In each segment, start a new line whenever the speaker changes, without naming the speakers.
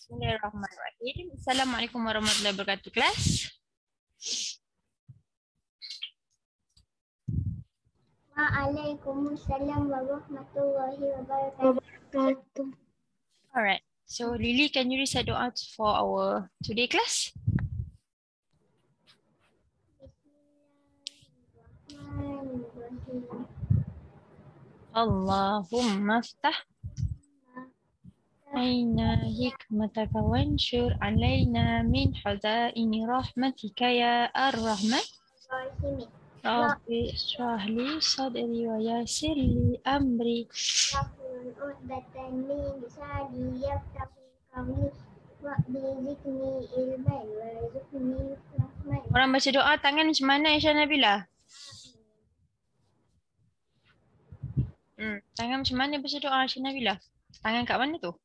Bismillahirrahmanirrahim. Assalamualaikum warahmatullahi wabarakatuh, kelas.
Waalaikumsalam warahmatullahi wabarakatuh.
Alright. So Lily, can you recite doa for our today class?
Bismillahirrahmanirrahim.
Allahumma ftah aina hikmataka wanshur alaina min hazaini rahmatika ya ar-Rahman.
Rahim.
Rabbi shrah li sadri wa yassir li amri.
Wahlul 'uqdatam min lisani yafqahu qawli wa'dzikni ilman warzuqni rahman.
Orang baca doa tangan macam mana, Aisyah Nabila? Tangan macam mana baca doa, Aisyah Nabila? Tangan kat mana tu?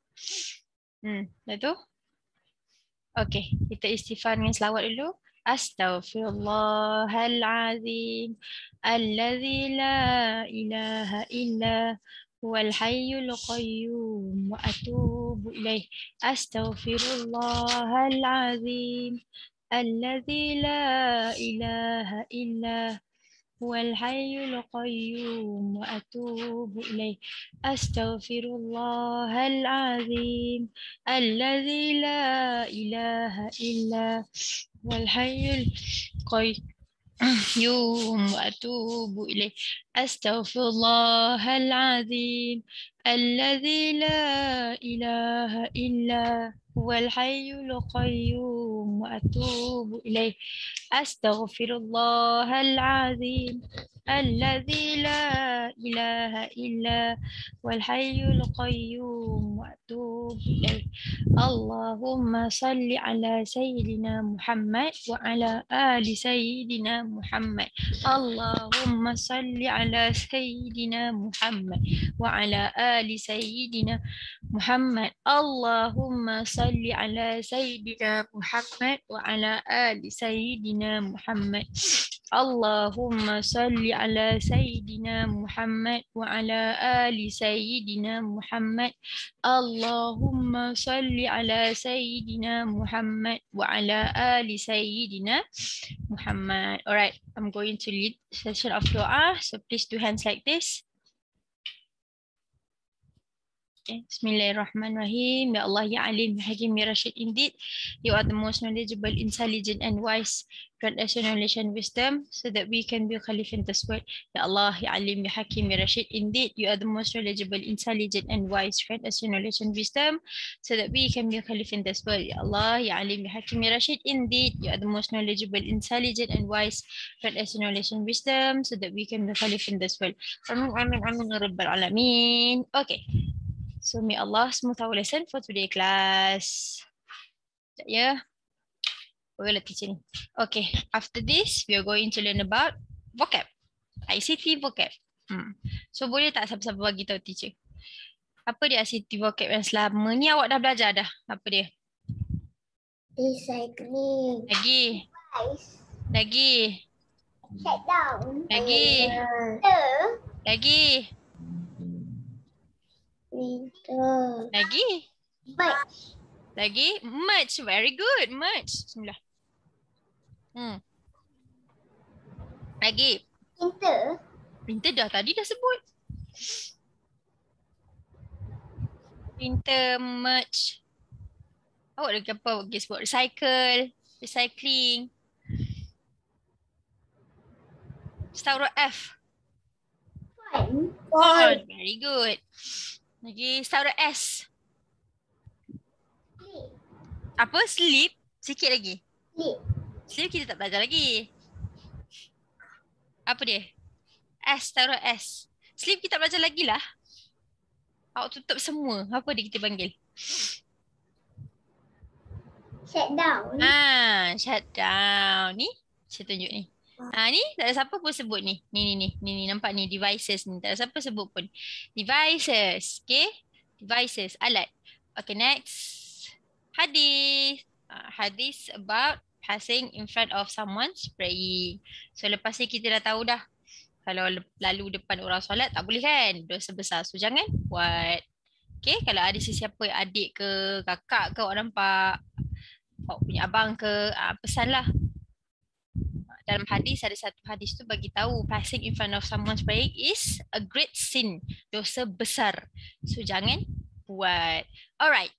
Dah tu? Okey, kita istighfar dengan selawat dulu. Astaghfirullahalazim allazi la ilaha illa huwal hayyul qayyum wa atubu ilaih. Astaghfirullahalazim allazi la ilaha illa huwal hayyul qayyum wa atubu ilaih. Astaghfirullahalazim الذي لا إله إلا هو الحي القيوم وأتوب إليه. أستغفر الله العظيم الذي لا إله إلا هو الحي القيوم وأتوب إليه. أستغفر الله العظيم الذي لا إله إلا هو الحي القيوم وأتوب إليه. اللهم صل على سيدنا محمد وعلى آل سيدنا محمد. اللهم صل على سيدنا محمد وعلى آل سيدنا محمد. اللهم صل على سيدنا محمد وعلى آل سيدنا محمد. اللهم صل على سيدنا محمد وعلى آل سيدنا محمد. اللهم صل على سيدنا محمد وعلى آل سيدنا محمد. Alright, I'm going to lead session of doa. So please do hands like this. Okay. Bismillahirrahmanirrahim. Ya Allah, Ya Alim, Ya Hakim, Ya Rashid. Indeed, you are the most knowledgeable, intelligent and wise. Grant us your knowledge and wisdom so that we can be Khalif in this world. Ya Allah, Ya Alim, Ya Hakim, Ya Rashid. Indeed, you are the most knowledgeable, intelligent and wise. Grant us your knowledge and wisdom so that we can be Khalif in this world. Ya Allah, Ya Alim, Ya Hakim, Ya Rashid. Indeed, you are the most knowledgeable, intelligent and wise. Grant us your knowledge and wisdom so that we can be Khalif in this world. Amin, amin, amin, ya Rabbal Alamin. Okay. So may Allah smooth our lesson for today class. Sekejap ya. Okay, let's teach ni. Okay, after this we are going to learn about vocab. ICT vocab. So boleh tak siapa-siapa bagi tahu teacher? Apa dia ICT vocab yang selama ni awak dah belajar dah? Apa dia?
Recycling.
Lagi.
Ice.
Lagi.
Shut down.
Lagi. Lagi.
Winter.
Lagi.
Merge.
Lagi. Merge. Very good. Merge. Bismillah. Lagi.
Printer.
Printer dah tadi dah sebut. Printer, merge. Awak lagi apa bagi sebut? Recycle, recycling. Start huruf F.
Font.
Very good. Lagi start huruf S. Apa? Sleep? Sikit lagi. Sleep kita tak belajar lagi. Apa dia? S, start huruf S. Sleep kita belajar lagi lah. Awak tutup semua. Apa dia kita panggil?
Shut down.
Shut down. Ni, saya tunjuk ni. Ni tak ada siapa pun sebut ni. Ni nampak ni devices ni. Tak ada siapa sebut pun. Devices. Okay. Devices. Alat. Okay, next. Hadis. Hadis about passing in front of someone praying. So lepas ni kita dah tahu dah. Kalau lalu depan orang solat tak boleh kan? Dosa besar. So jangan buat. Okay, kalau ada sesiapa adik ke kakak ke awak nampak, awak punya abang ke, pesanlah. Dalam hadis ada satu hadis tu bagi tahu passing in front of someone's praying is a great sin, dosa besar. So jangan buat. Alright.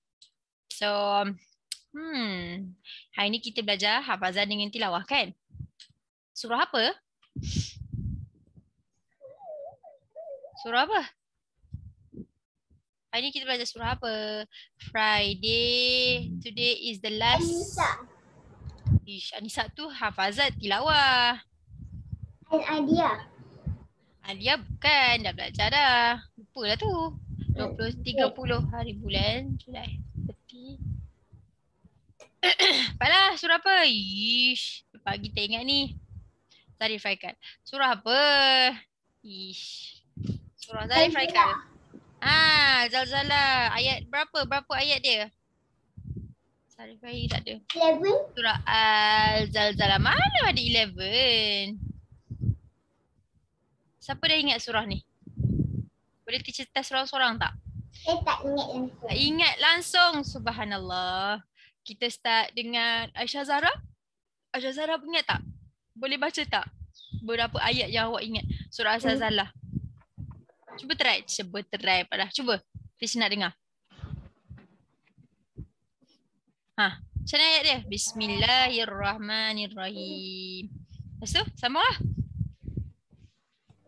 So hari ni kita belajar hafazan dengan tilawah kan? Surah apa? Surah apa? Hari ni kita belajar surah apa? Friday. Today is the last.
Anissa.
Ish, Anissa tu hafazan tilawah.
And Adia.
Alia bukan, dah belajar dah. Lupa dah tu. 30 hari bulan Julai. Peti. Apalah, surah apa? Ish, pagi tak ingat ni. Zarif Raikal. Surah apa? Ish. Surah Zarif Raikal. Zalzalah. Ayat berapa? Berapa ayat dia? Zarif Raikal tak ada.
11.
Surah Al-Zalzalah. Mana ada 11? Siapa dah ingat surah ni? Boleh teacher test seorang-seorang tak?
Saya tak ingat langsung.
Tak ingat langsung. Subhanallah. Kita start dengan Aisyah Zahra. Aisyah Zahra ingat tak? Boleh baca tak? Berapa ayat yang awak ingat? Surah Al-Zalzalah. Cuba try. Cuba try pada. Cuba. Teacher nak dengar. Macam mana ayat dia? Bismillahirrahmanirrahim. Lepas tu, sambunglah.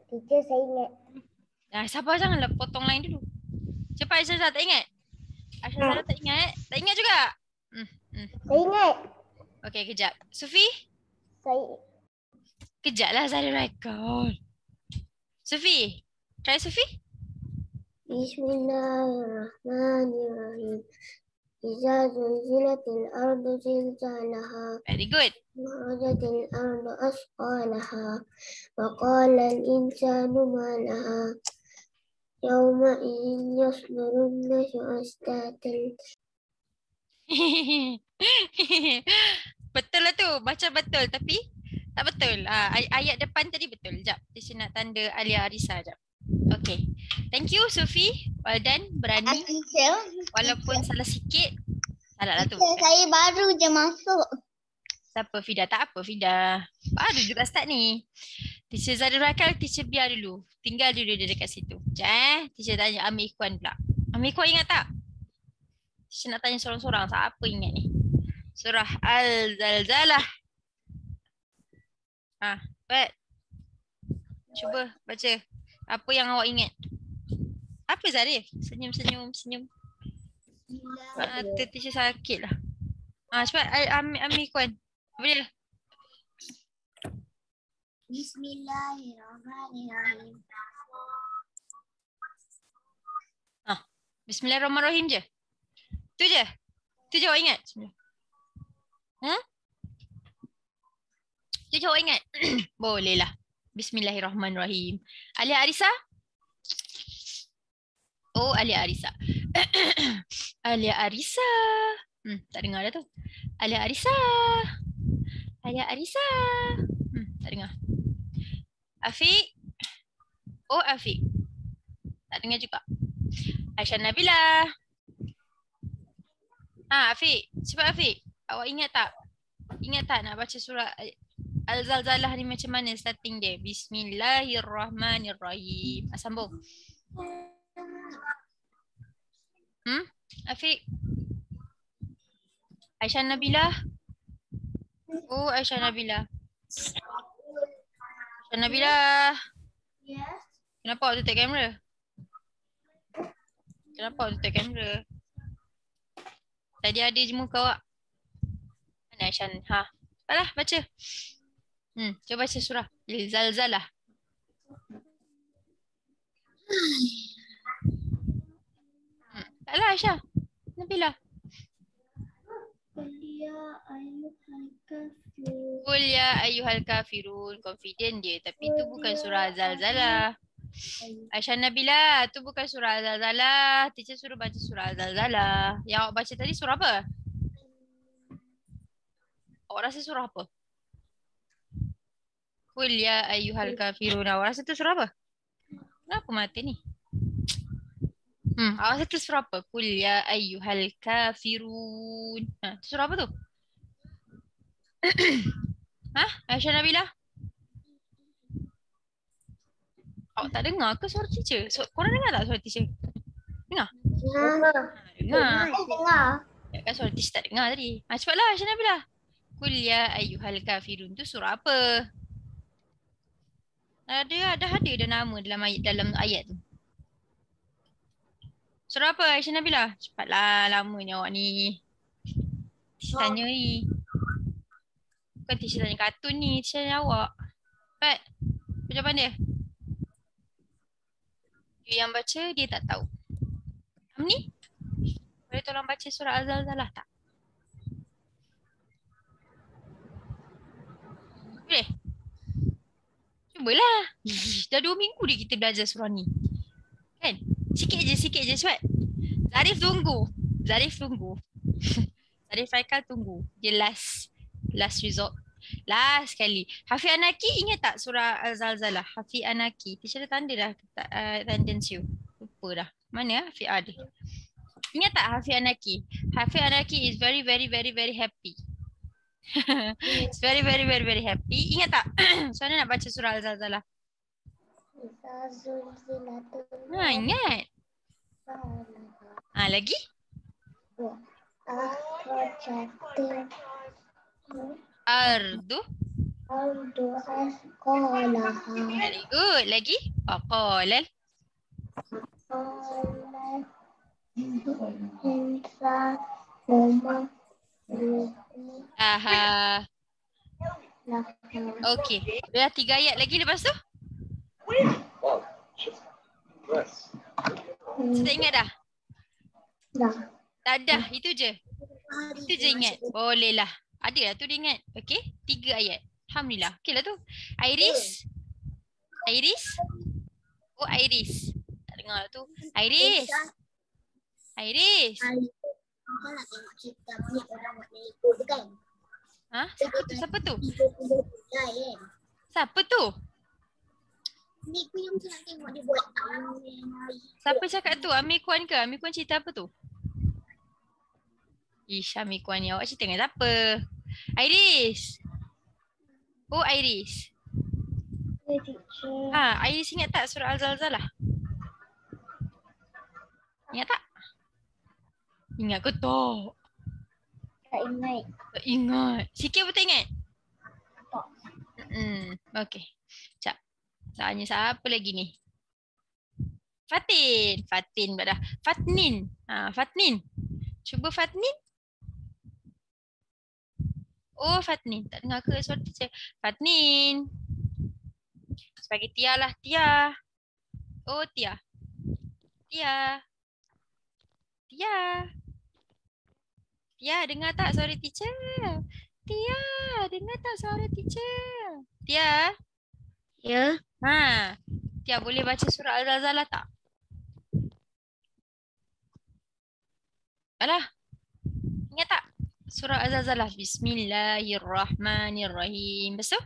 Teacher saya ingat.
Sabar janganlah potong line dulu. Cepat Aisyah Zahra tak ingat? Aisyah Zahra tak ingat? Tak ingat juga?
Saya ingat.
Okey, kejap. Sufi?
Saya
Kejaplah Zahra record. Sufi? Try Sufi?
Bismillahirrahmanirrahim. Iza zulzilatil ardu zilzalaha.
Very good.
Akhrajatil ardu asqalaha. Wa qala al-insanu ma laha. Yawma idzin yasdurun nasu ashtatan.
Betul lah tu. Baca betul tapi tak betul. Ayat depan tadi betul. Sekejap. Saya nak tanda Alia Arisa sekejap. Okay. Thank you Sufi. Well done. Berani. Walaupun salah sikit. Salah lah tu.
Saya baru je masuk.
Siapa Fida? Tak apa Fida. Baru juga start ni. Teacher Zarul Rakal, teacher biar dulu. Tinggal dulu dia dekat situ. Sekejap Teacher tanya Amir Ikhwan pula. Amir Ikhwan ingat tak? Teacher nak tanya sorang-sorang. Siapa ingat ni? Surah Al-Zalzalah. Baik. Cuba baca. Apa yang awak ingat? Apa Zarif? Senyum. Teacher sakit lah. Cepat Amir Ikhwan. Boleh.
Bismillahirrahmanirrahim.
Bismillahirrahmanirrahim je. Tu je awak ingat. Tu je awak ingat. Boleh lah. Bismillahirrahmanirrahim. Alia Arisa? Oh, Alia Arisa. Alia Arisa. Tak dengar dah tu. Alia Arisa. Tak dengar. Afiq. Oh, Afiq. Tak dengar juga. Aisyah Nabila. Afiq. Cepat Afiq. Awak ingat tak? Ingat tak nak baca surah Al-Zalzalah ni macam mana starting dia? Bismillahirrahmanirrahim. Sambung. Afiq. Aisyah Nabila. Oh, Aisyah Nabila. Aisyah Nabila.
Yes.
Kenapa awak tutup kamera? Tadi ada je muka awak. Mana Aisyah? Apalah, baca. Cuba baca surah Al-Zalzalah. Taklah Aisyah. Nabila. Qul ya ayyuhal kafirun. Confident dia. Tapi tu bukan surah Al-Zalzalah. Aisyah Nabila, tu bukan surah Al-Zalzalah. Teacher suruh baca surah Al-Zalzalah. Yang awak baca tadi surah apa? Awak rasa surah apa? Qul ya ayyuhal kafirun. Awak rasa tu surah apa? Kenapa mati ni? Awak settle surah apa? Qul ya ayyuhal kafirun. Tu surah apa tu? Aisyah Nabila? Awak tak dengar ke suara teacher? Korang dengar tak suara teacher? Dengar? Dengar.
Dengar.
Ya kan suara teacher tak dengar tadi. Cepatlah Aisyah Nabila. Qul ya ayyuhal kafirun tu surah apa? Dah ada dah nama dalam ayat tu. Surah apa Aisyah Nabila? Cepatlah, lamanya awak ni. Teacher tanya ni. Bukan teacher tanya kartun ni, teacher tanya awak. Cepat. Jawapan dia. Dia yang baca, dia tak tahu. Kamu ni? Boleh tolong baca surah Al-Zalzalah tak? Boleh? Cubalah. Dah 2 minggu dah kita belajar surah ni. Kan? Sikit je cepat. Zarif tunggu. Zarif Faikal tunggu. Dia last result. Last sekali. Hafiz Anaki ingat tak surah Al-Zalzalah? Hafiz Anaki. Teacher dah tanda dah attendance you. Lupa dah. Mana Hafiz ada? Ingat tak Hafiz Anaki? Hafiz Anaki is very happy. It's very happy. Ingat tak? Macam mana nak baca surah Al-Zalzalah? Ingat. Lagi? Ardu
asqalaha.
Very good. Lagi? Waqalal
insanu
aha. Okey. Dah 3 ayat lagi lepas tu? Sudah ingat dah? Tak dah. Itu je ingat. Boleh lah. Ada lah tu dia ingat. Okey. 3 ayat. Alhamdulillah. Okey lah tu. Iris. Oh, Iris. Tak dengar lah tu. Iris.
Kau nak tengok cerita banyak orang buat Lego tu kan?
Siapa tu?
30 bulan.
Siapa tu?
Ni aku yang nak tengok dia buat.
Siapa cakap tu? Amir Kwan ke? Amir Kwan cerita apa tu? Ish, Amir Kwan ni awak cerita dengan siapa? Iris. Oh, Iris. Iris ingat tak surah Al-Zalzalah? Ingat tak? Ingat ke tak?
Tak ingat.
Tak ingat. Sikit pun tak ingat?
Tak.
Okey. Sekejap. Tanya siapa lagi ni? Fatin dah. Fatnin. Fatnin. Cuba Fatnin. Oh, Fatnin. Tak dengar ke suara teacher? Fatnin. Sebagai Tia lah. Tia. Oh, Tia. Tia, dengar tak suara teacher? Tia, dengar tak suara teacher? Tia?
Ya.
Tia boleh baca surah Al-Zalzalah tak? Alah. Ingat tak? Surah Al-Zalzalah. Bismillahirrahmanirrahim. Betul?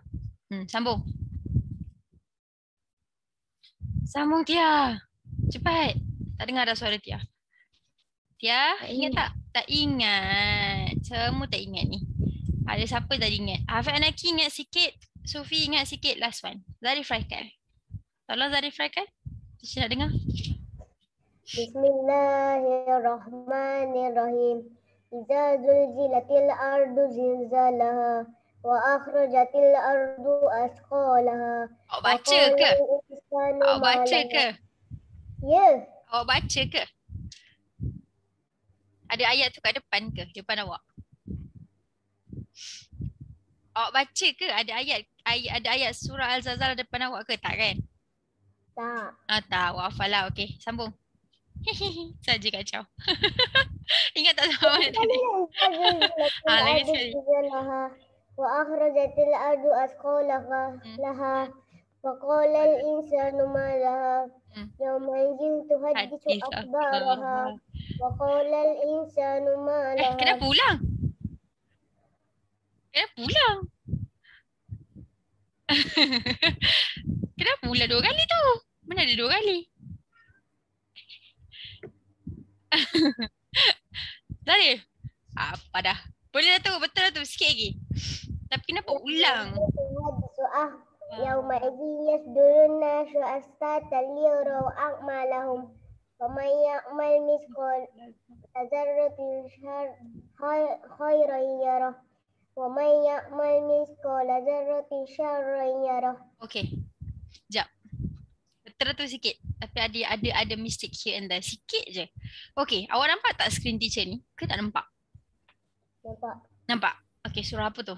Sambung. Sambung Tia. Cepat. Tak dengar dah suara Tia. Tia, ingat tak? Tak ingat. Semua tak ingat ni. Ada siapa tadi ingat? Hafiz Anaki ingat sikit. Sufi ingat sikit. Last one. Zarif Raikal. Tolong Zarif Raikal. Saya nak dengar.
Bismillahirrahmanirrahim. Iza zulzilatil ardu zilzalaha wa akhrajatil ardu asqalaha.
Awak baca ke?
Ya.
Awak baca ke? Ada ayat tu kat depan ke? Depan awak. Awak baca ke? Ada ayat surah Al-Zalzalah depan awak ke? Tak kan?
Tak.
Tak. Awak hafal lah. Okey, sambung. Saja kacau. Ingat tak sama mana tadi? Lagi sekali.
Wa akhrajatil ardu asqalaha laha wa qala al insanu ma laha yawma idhin tuhaddithu akhbaraha wa qala al insanu ma laha.
Kenapa ulang? Kenapa ulang 2 kali tu? Mana ada 2 kali? Zarif, apa dah? Boleh dah tu, betul dah tu, sikit lagi. Tapi kenapa ulang?
يومئذ يصدر الناس أشتاتا ليروا أعمالهم ومن يعمل مثقال ذرة خيرا يره ومن يعمل مثقال ذرة شرا يره.
Okay, sekejap. Betul tu sikit. Tapi ada mistake here and there. Sikit je. Okay, awak nampak tak screen teacher ni? Ke tak nampak?
Nampak.
Nampak? Okay, surah apa tu?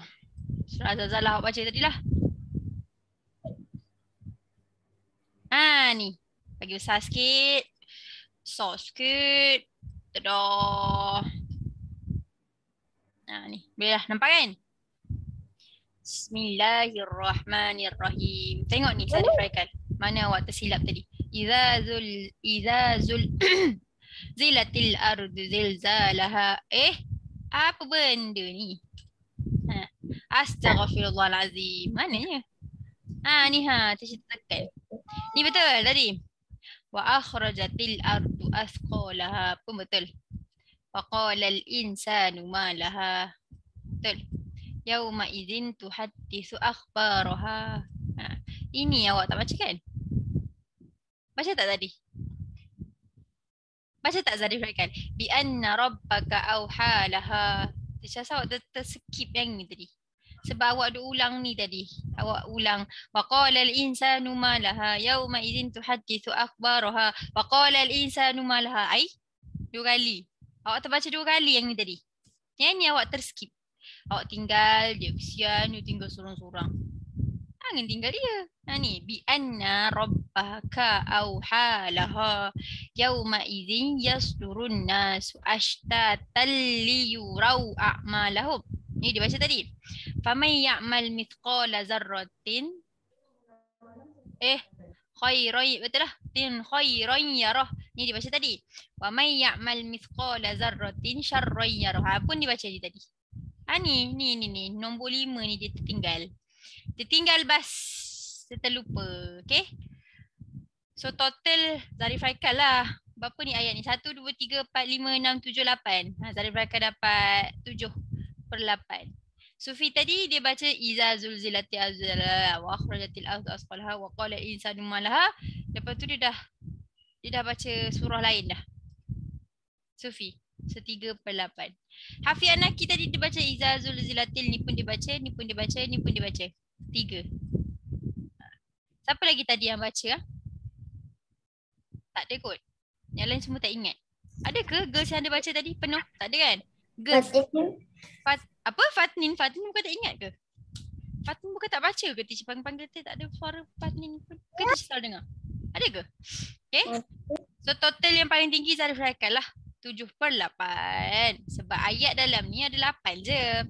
Surah Az-Zalzalah awak baca tadi lah. Ni. Bagi besar sikit. Besar sikit. Tadah. Ni. Boleh lah. Nampak kan? Bismillahirrahmanirrahim. Tengok ni saya refrekan. Mana awak tersilap tadi? Iza zul zilatil ardu zilzalaha. Apa benda ni? Astaghfirullahalazim. Mananya? Ni teacher tekan. Ni betul tadi. Wa akhrajatil ardu athqalaha. Pun betul. Wa qala al insanu ma laha. Betul. Yauma idzin tuhadditsu akhbaraha. Ini awak tak baca kan? Baca tak tadi? Baca tak Zarif kan? Bi anna rabbaka auha laha. Teacher awak terskip yang ni tadi. Sebab awak ada ulang ni tadi. Awak ulang wa qala al insanu ma laha yauma idzin tuhadditsu akhbaraha wa qala al insanu ma laha. Dua kali. Awak terbaca dua kali yang ni tadi. Yang ni awak terskip. Awak tinggal dia kesian, dia tinggal sorang-sorang. Jangan tinggal dia. Ni bi anna rabbaka auha laha yauma idzin yasdurun nasu ashtatan liyurau a'malahum. Ni dibaca tadi. Faman ya'mal mithqala zarratin khairan, betul lah. Khairan yarah. Ni dibaca tadi. Wa may ya'mal mithqala zarratin syarran yarah. Pun dibaca tadi. Ni nombor 5 ni dia tertinggal. Tertinggal bas. Saya terlupa. Okay. So total Zarif Raikal lah. Berapa ni ayat ni? 1, 2, 3, 4, 5, 6, 7, 8. Zarif Raikal dapat 7/8. Sufi tadi dia baca iza zulzilati azzalah wa akhrajatil ardu asqalaha wa qala insanu ma laha. Lepas tu dia dah baca surah lain dah. Sufi 3/8. Hafiz Anaki tadi dia baca iza zulzilatil, ni pun dia baca, ni pun dia baca, ni pun dia baca. 3. Siapa lagi tadi yang baca? Tak ada kot. Yang lain semua tak ingat. Ada ke girls yang ada baca tadi penuh? Tak ada kan? Girls. Fatnin bukan tak ingat ke? Fatnin bukan tak baca ke? Teacher panggil dia tak ada suara Fatnin pun. Ke teacher salah dengar? Ada ke? Okay. So total yang paling tinggi Zarif Raikal lah. 7/8. Sebab ayat dalam ni ada 8 je.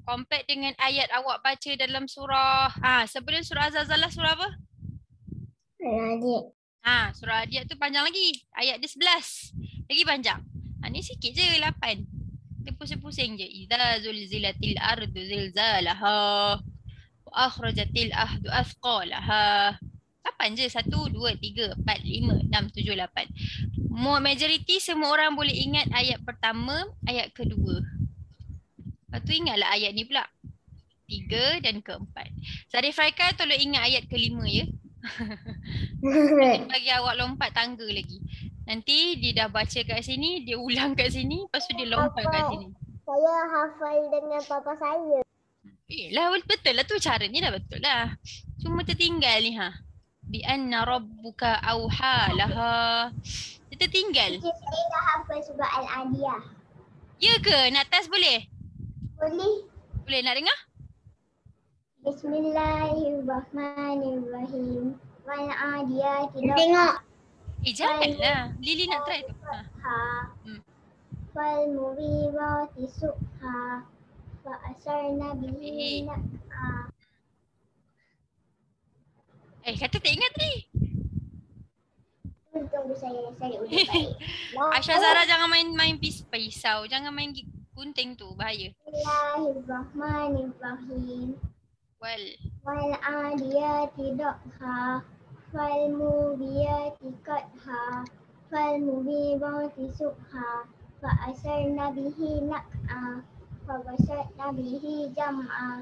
Compare dengan ayat awak baca dalam surah. Sebelum surah Az-Zalzalah surah apa?
Al-Adiyat.
Surah Adiyat tu panjang lagi. Ayat dia 11. Lagi panjang. Ni sikit je 8. Dia pusing-pusing je. Idza zulzilatil ardu zilzalaha wa akhrajatil ahdu athqalaha. 8 je. 1, 2, 3, 4, 5, 6, 7, 8. Majoriti semua orang boleh ingat ayat pertama, ayat kedua. Lepas tu ingatlah ayat ni pula. 3 dan keempat. Zarif Raikal tolong ingat ayat kelima ya. Bagi awak lompat tangga lagi. Nanti dia dah baca kat sini, dia ulang kat sini, lepas tu dia lompat kat sini.
Saya hafal dengan papa saya.
Betul lah tu, caranya dah betul lah. Cuma tertinggal ni Bi anna rabbuka auha laha. Dia tertinggal.
Saya dah hafal surah Al-Adiyah.
Ya ke? Nak test boleh?
Boleh.
Boleh nak dengar?
Bismillahirrahmanirrahim. Wal-Adiyati tengok.
Janganlah. Lily nak try tu.
Wal-Mughirati subha. Fa asarna bihi naq'a.
Kata tak ingat tadi.
Tunggu saya udah baik.
Aisyah Zara jangan main pisau. Jangan main gunting tu, bahaya.
Bismillahirrahmanirrahim. Wal-Adiyati dhabha. Wal-Muriyati qadha. فالمغيرات سبحا فأثرن به نقعا فوسطن به جمعا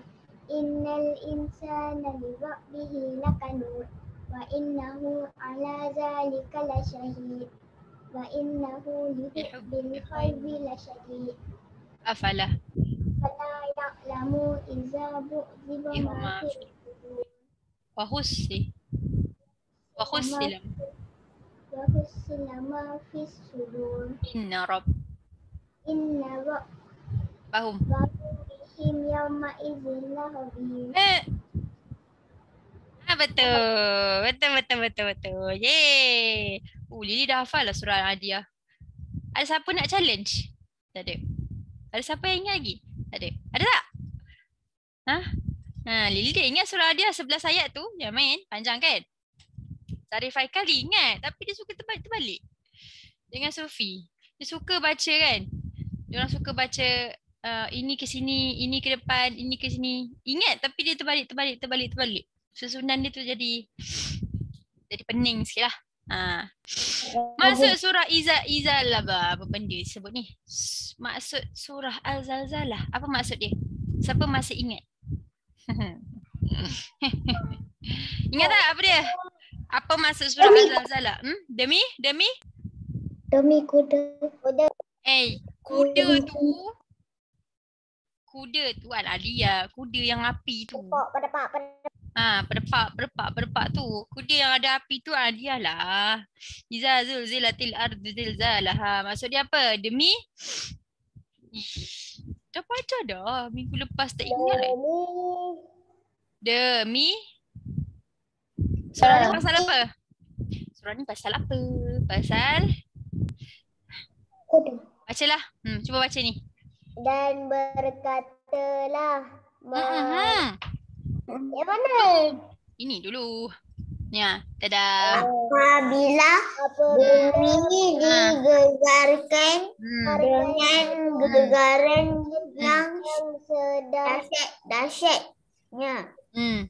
إن الإنسان لربه لكنود وإنه على ذلك لشهيد وإنه لحب الخير لشديد
أفلا
فلا يعلم إذا بعثر ما في القبور
وحصل
وحصل ما في الصدور
إن رب
إن ربهم
فهم
بهم يومئذ لخبير.
Betul. Yeay. Lily dah hafal lah surah Al-Adiyah. Ada siapa nak challenge? Tak ada. Ada siapa yang ingat lagi? Tak ada. Ada tak? Lily dia ingat surah Al-Adiyah 11 ayat tu. Jangan main. Panjang kan? Sarif Haikal dia ingat. Tapi dia suka terbalik-terbalik. Dengan Sufi. Dia suka baca kan? Dia orang suka baca ini ke sini, ini ke depan, ini ke sini. Ingat tapi dia terbalik. Susunan dia tu jadi pening sikit lah. Maksud surah Izalah apa benda disebut ni? Maksud surah Al-Zalzalah. Apa maksud dia? Siapa masih ingat? Ingat tak apa dia? Apa maksud surah Al-Zalzalah? Demi
kuda.
Kuda tu Al-Aliyah. Kuda yang api tu.
Pedepak.
Berdepak tu. Kuda yang ada api tu Aliyah lah. Iza zulzilatil ardu zilzalaha. Maksud dia apa? Demi dah baca dah. Minggu lepas tak ingat lagi. Demi surah ni pasal apa? Surah ni pasal apa? Pasal
Kuda.
bacalah. Cuba baca ni.
Dan berkatalah yang mana?
Ini dulu. Ya, dadah.
Apabila bumi digegarkan dengan gegaran yang dahsyatnya.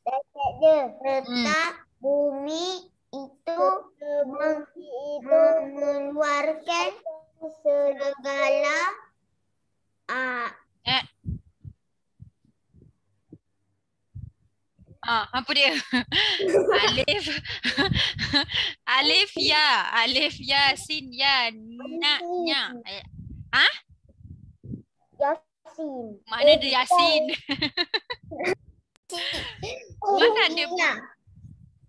Serta bumi itu mengeluarkan segala
apa dia? Alif ya sin ya na nya.
Yasin.
Mana ada Yasin? Mana ada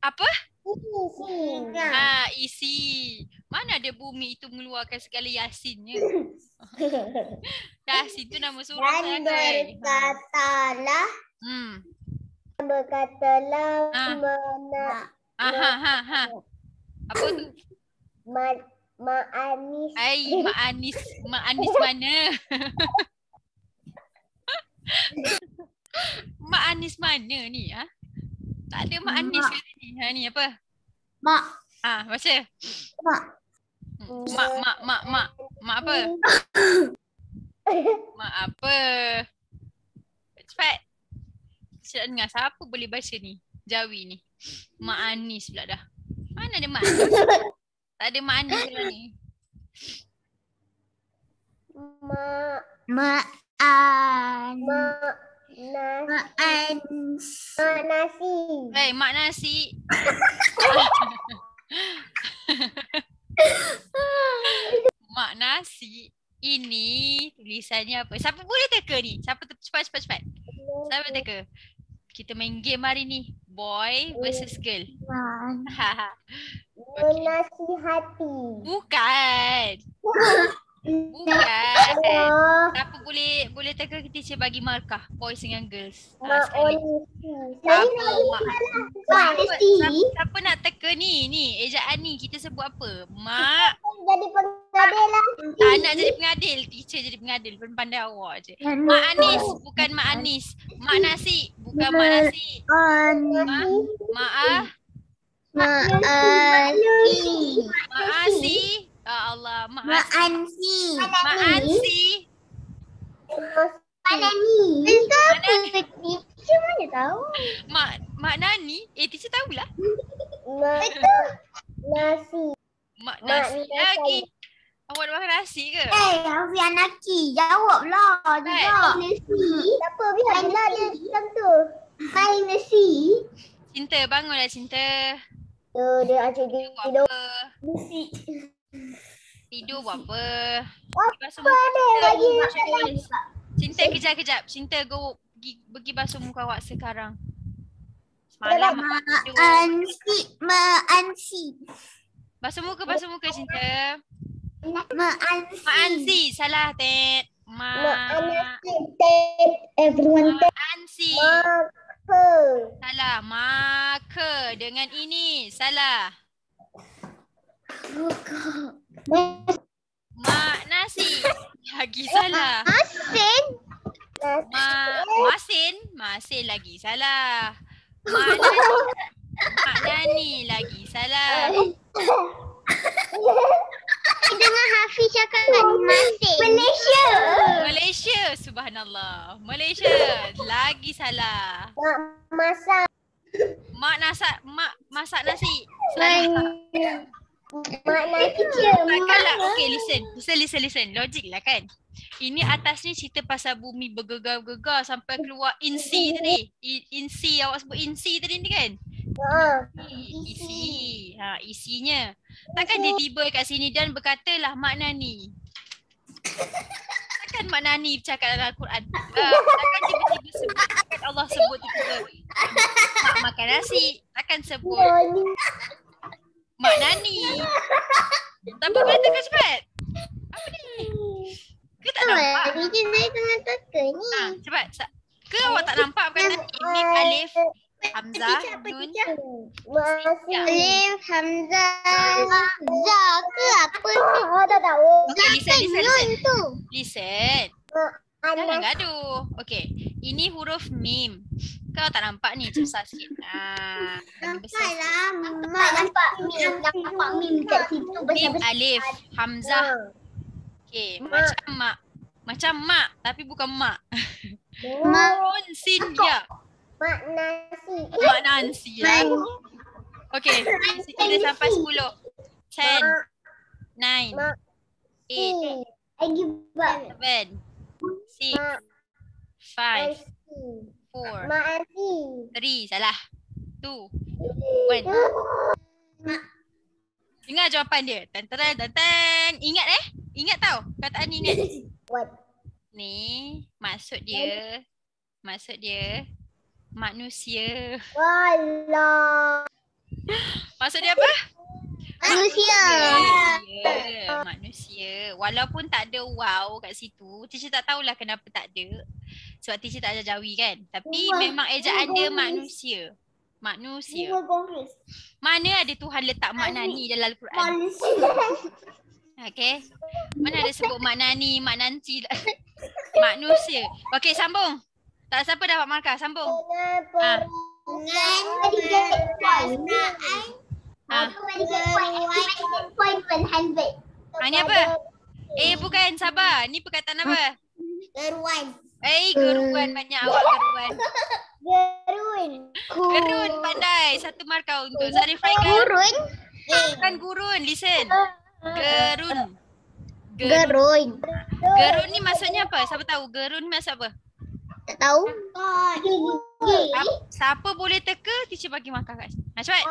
apa? Isi. Mana ada bumi itu mengeluarkan segala Yasinnya? Yasin tu nama surah
Dan
kan?
berkatalah
apa tu?
Ma'anis.
Ma'anis mana? Ma'anis mana ni? Tak ada Ma'anis ke ni? Ni apa?
Mak.
Baca. Mak apa? Mak apa? Cepat. Saya dengar siapa boleh baca ni? Jawi ni. Ma'anis pula dah. Mana ada Ma'anis? Tak ada Ma'anis pula ni. Mak nasi. Mak nasi. Ini tulisannya apa? Siapa boleh teka ni? Siapa cepat. Siapa teka? Kita main game hari ni. Boy versus girl.
Menasihati.
Bukan. Siapa boleh teka teacher bagi markah boys dengan girls. Siapa nak teka ni? Ejaan ni kita sebut apa? Mak.
Jadi pengadil lah.
Nak jadi pengadil. Teacher jadi pengadil. Pandai awak je. Mak Anis bukan Mak Anis. Mak Nasi bukan Mak Nasi. Mak Asi. Ya Allah, Mak Ansi.
Mana ni? Teacher mana tahu?
Mak Nani? Teacher tahulah.
Nasi.
Mak nasi lagi. Awak nak makan nasi ke?
Hafianaki, jawablah juga. Nasi. Tak apa, biarlah dia macam tu. Main nasi.
Cinta, bangunlah Cinta.
Dia asyik tidur. Nasi.
Tidur buat apa?
Apa dia lagi?
Cinta, kejap. Cinta, go pergi basuh muka awak sekarang. Semalam
Ma'ansi.
Basuh muka Cinta.
Ma'ansi.
Salah Ted.
Ma'ansi. Everyone take.
Ma'ansi.
Maka.
Salah. Maka dengan ini salah. Mak nasi. Lagi salah. Masin lagi salah. Mak nani lagi salah.
Dengar Hafiz cakap Masin. Malaysia.
Subhanallah. Malaysia lagi salah.
Masak.
Mak masak nasi. Salah.
Mak nasi je.
Takkanlah. Okay, listen. Logik lah kan. Ini atas ni cerita pasal bumi bergegar-gegar sampai keluar insi tadi. Insi, awak sebut insi tadi ni kan? Isi. Isinya. Takkan dia tiba kat sini dan berkatalah Mak Nani. Takkan Mak Nani bercakap dalam Al-Quran. Takkan tiba-tiba sebut. Takkan Allah sebut tiba-tiba Mak makan nasi. Takkan sebut Mak Nani. Tapi boleh tekan cepat. Apa ni? Ke tak nampak?
Saya tengah teka ni.
Cepat. Ke awak tak nampak bukan tadi? Mim, alif, hamzah, nun.
Alif, hamzah ke apa ni? Tak tahu.
Okay, listen. Jangan gaduh. Okay, ini huruf mim. Kau tak nampak ni, besar sikit.
Nampaklah. Nampak mim kat situ.
Mim, alif, hamzah. Okay, macam mak tapi bukan mak. Nun, sin, ya.
Mak nasi.
Mak Nancy lah. Okay, kita sampai 10. 10, 9, 8, 7, 6, 5, 4, 3, salah. 2, 1. Dengar jawapan dia. Tan. Ingat tau. Kataan ni ingat. Ni maksud dia manusia.
Walah.
Maksud dia apa?
Manusia.
Manusia. Walaupun tak ada wow kat situ, teacher tak tahulah kenapa tak ada. Sebab teacher tak ajar Jawi kan. Tapi memang ejaan dia manusia. Mana ada Tuhan letak Mak Nani dalam Al-Quran? Okay. Mana ada sebut Mak Nani, Mak Nanti. Manusia. Okay, sambung. Tak siapa dapat markah, sambung. Ni apa? Bukan, sabar. Ni perkataan apa?
Geruan.
Geruan, banyak awak geruan. Gerun, pandai. 1 markah untuk Zarifah.
Gurun.
Bukan gurun, listen. Gerun ni maksudnya apa? Siapa tahu? Gerun maksud apa?
Tak tahu.
Siapa boleh teka, teacher bagi markah kat sini. Cepat.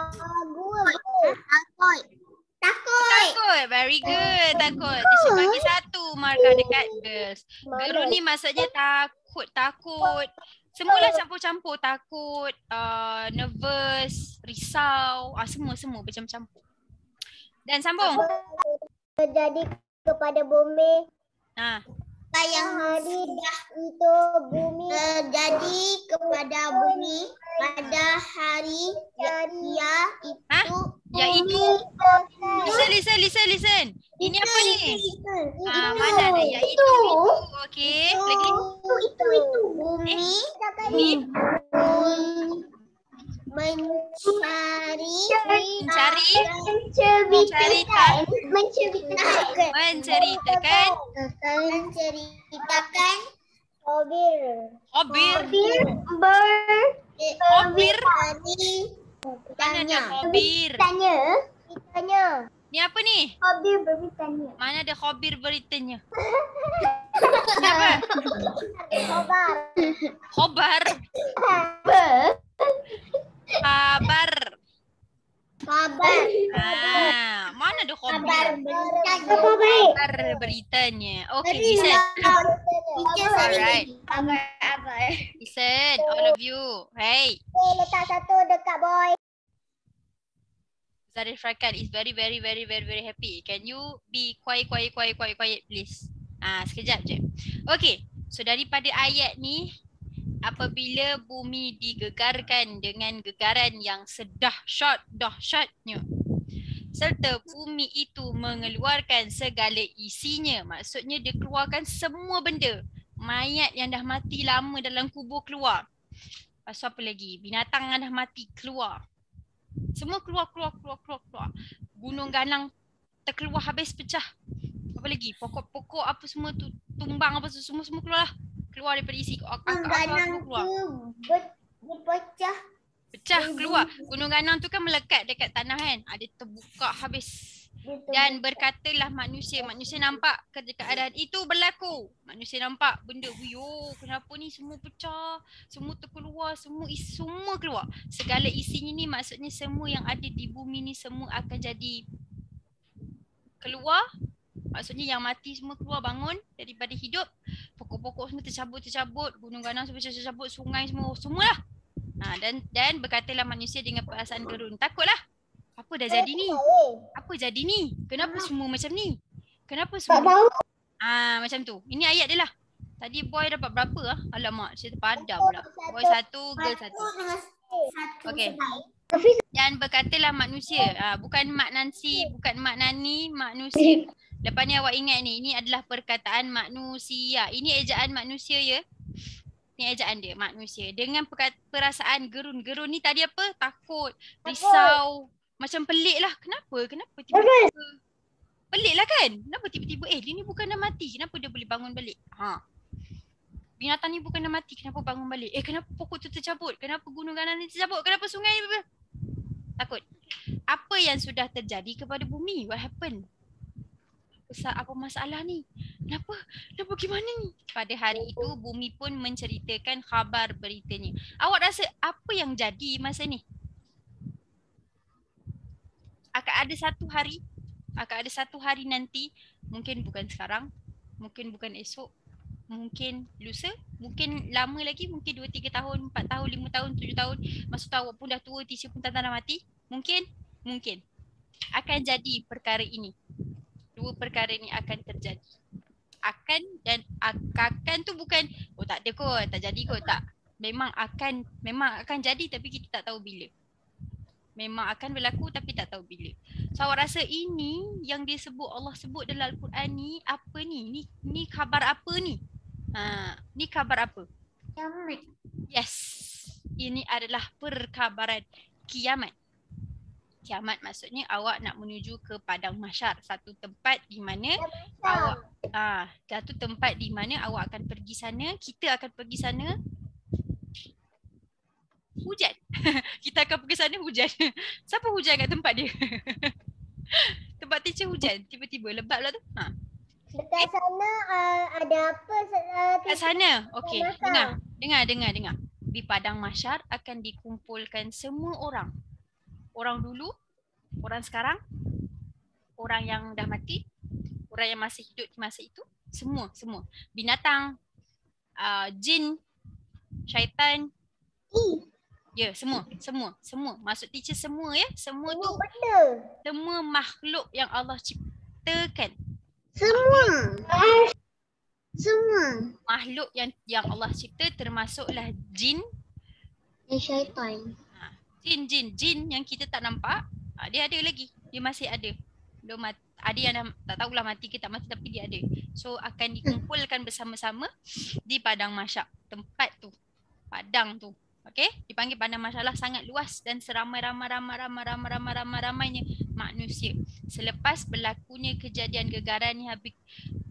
Takut. Very good. Takut. Teacher bagi 1 markah dekat girls. Gerun ni maksudnya takut. Semualah campur-campur. Takut, nervous, risau. Semua bercampur-campur. Dan sambung.
Terjadi kepada bumi. Yang hari itu bumi terjadi kepada bumi pada hari
iaitu. Listen. Ini apa ni? Mana ada iaitu? Okey. Lagi.
Itu bumi menceritakan
Mana ada khobir?
Tanya.
Ni apa ni?
Khabir beritanya.
Mana ada khabir beritanya? Ni apa?
Khabar.
Khobar. Kabar.
Kabar.
Mana ada khabir?
Kabar beritanya. Apa baik?
Kabar beritanya. Okay, listen. Alright. Listen, all of you. Hey.
Letak satu dekat boy.
Zarif Rakan is very happy. Can you be quiet please? Sekejap je. Okay, so daripada ayat ni, apabila bumi digegarkan dengan gegaran yang dahsyatnya, serta bumi itu mengeluarkan segala isinya, maksudnya dia keluarkan semua benda. Mayat yang dah mati lama dalam kubur keluar. Lepas tu apa lagi? Binatang yang dah mati keluar. Semua keluar. Gunung ganang terkeluar habis pecah. Apa lagi? Pokok-pokok apa semua tu, tumbang apa semua keluar lah. Keluar daripada isi.
Gunung ganang
keluar.
Pecah.
Pecah keluar. Gunung ganang tu kan melekat dekat tanah kan. Ada terbuka habis. Dan berkatalah manusia nampak keadaan itu berlaku. Manusia nampak benda, kenapa ni semua pecah, semua terkeluar, semua keluar. Segala isinya ni maksudnya semua yang ada di bumi ni semua akan jadi keluar. Maksudnya yang mati semua keluar, bangun daripada hidup. Pokok-pokok semua tercabut, gunung ganang semua tercabut, sungai semualah. Dan berkatalah manusia dengan perasaan gerun. Takutlah. Apa dah jadi ni? Apa jadi ni? Kenapa semua macam ni? Kenapa semua? Macam tu. Ini ayat dia lah. Tadi boy dapat berapa lah? Alamak, saya terpadam pula. Boy 1, girl 1. Okay. Dan berkatalah manusia. Bukan Mak Nancy, bukan Mak Nani, manusia. Lepas ni awak ingat ni, ini adalah perkataan manusia. Ini ejaan manusia ya. Ni ejaan dia, manusia. Dengan perasaan gerun. Gerun ni tadi apa? Takut, risau. Macam pelik lah. Kenapa tiba-tiba? Pelik lah kan? Kenapa tiba-tiba dia ni bukan dah mati. Kenapa dia boleh bangun balik? Binatang ni bukan dah mati. Kenapa bangun balik? Kenapa pokok tu tercabut? Kenapa gunung ganang ni tercabut? Kenapa sungai ni? Takut. Apa yang sudah terjadi kepada bumi? What happened? Apa masalah ni? Kenapa gimana ni? Pada hari itu bumi pun menceritakan khabar beritanya. Awak rasa apa yang jadi masa ni? Akan ada satu hari nanti, mungkin bukan sekarang, mungkin bukan esok, mungkin lusa, mungkin lama lagi, mungkin 2-3 tahun, 4 tahun, 5 tahun, 7 tahun, masa tu awak pun dah tua, tisi pun tak nak mati. Mungkin akan jadi perkara ini. Dua perkara ni akan terjadi. Akan dan akan tu bukan tak ada kot, tak jadi kot, tak. Memang akan jadi tapi kita tak tahu bila. Memang akan berlaku tapi tak tahu bila. So awak rasa ini yang dia sebut, Allah sebut dalam Al-Quran ni apa ni? Ni khabar apa ni? Ni khabar apa?
Kiamat.
Yes. Ini adalah perkabaran kiamat. Kiamat maksudnya awak nak menuju ke padang mahsyar, satu tempat di mana awak akan pergi sana, kita akan pergi sana. Hujan. Kita akan pergi sana hujan. Siapa hujan kat tempat dia? Tempat teacher hujan. Tiba-tiba lebat pula tu.
Dekat sana ada apa?
Kat sana. Okey. Dengar. Di padang mahsyar akan dikumpulkan semua orang. Orang dulu, orang sekarang, orang yang dah mati, orang yang masih hidup di masa itu, semua. Binatang, jin, syaitan. Ya, semua. Maksud teacher semua ya. Semua tu
benda.
Semua makhluk yang Allah ciptakan.
Semua.
Makhluk yang Allah cipta termasuklah jin
dan syaitan.
Jin yang kita tak nampak, dia ada lagi. Dia masih ada. Belum mati. Ada yang tak tahulah mati ke tak mati tapi dia ada. So akan dikumpulkan bersama-sama di padang mahsyar. Tempat tu. Padang tu. Okey, dipanggil padang mahsyar lah, sangat luas dan seramai-ramai-ramai-ramai-ramai-ramai-ramainya manusia. Selepas berlakunya kejadian gegaran ni,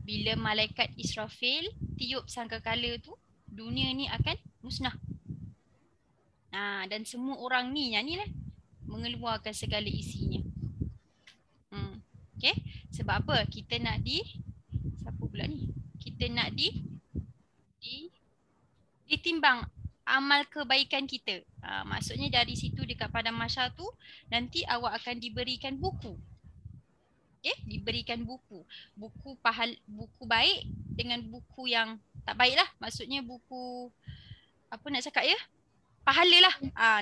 bila malaikat Israfil tiup sangkakala tu, dunia ni akan musnah. Dan semua orang ni yang ni lah mengeluarkan segala isinya. Sebab apa? Kita nak siapa pula ni? Kita nak ditimbang amal kebaikan kita. Maksudnya dari situ dekat padang mahsyar tu nanti awak akan diberikan buku. Okay? Diberikan buku. Buku baik dengan buku yang tak baik lah. Maksudnya buku apa nak cakap ya? Pahala lah.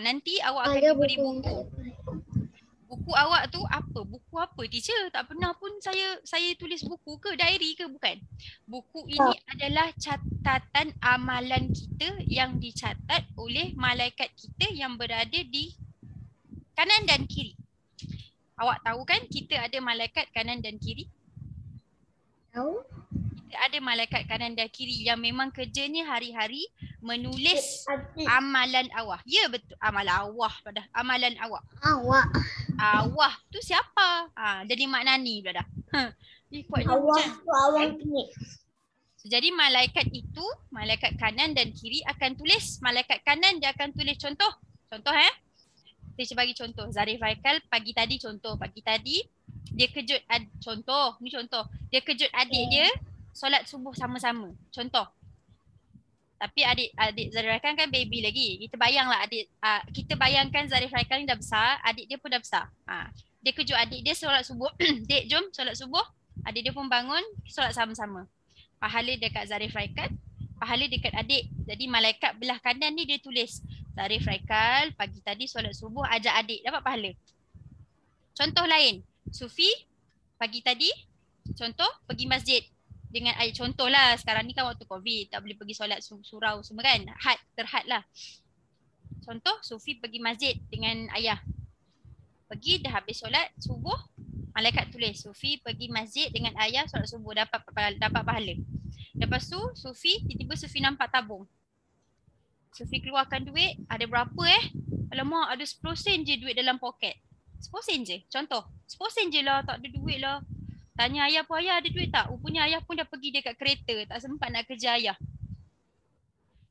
Nanti awak akan diberi buku. Buku awak tu apa? Buku apa teacher? Tak pernah pun saya tulis buku ke, diary ke, bukan. Buku ini adalah catatan amalan kita yang dicatat oleh malaikat kita yang berada di kanan dan kiri. Awak tahu kan kita ada malaikat kanan dan kiri?
Tahu.
Kita ada malaikat kanan dan kiri yang memang kerjanya hari-hari menulis amalan awak. Ya betul, amalan awak. Awak tu siapa? Jadi maknani pula dah.
Awak tu awak ni.
Jadi malaikat itu, malaikat kanan dan kiri akan tulis. Malaikat kanan dia akan tulis contoh. Contoh Saya bagi contoh. Zarif Haikal pagi tadi dia kejut contoh. Ni contoh. Dia kejut adik dia solat subuh sama-sama. Contoh. Tapi adik Zarif Haikal kan baby lagi. Kita bayangkan Zarif Haikal ni dah besar, adik dia pun dah besar. Dia kejut adik dia solat subuh. Dek, jom solat subuh. Adik dia pun bangun, solat sama-sama. Pahala dekat Zarif Haikal, pahala dekat adik. Jadi malaikat belah kanan ni dia tulis Zarif Haikal pagi tadi solat subuh ajak adik, dapat pahala. Contoh lain, Sufi pagi tadi contoh pergi masjid dengan ayat. Contoh lah, sekarang ni kan waktu COVID, tak boleh pergi solat surau semua kan, terhad lah. Contoh Sufi pergi masjid dengan ayah, pergi dah habis solat subuh, malaikat tulis Sufi pergi masjid dengan ayah solat subuh, dapat pahala. Lepas tu Sufi, tiba-tiba Sufi nampak tabung. Sufi keluarkan duit, ada berapa alamak ada 10 sen je duit dalam poket. 10 sen je, contoh 10 sen je lah, tak ada duit lah. Tanya ayah pun, ayah ada duit tak? Rupanya ayah pun dah pergi dekat kereta, tak sempat nak kerja ayah.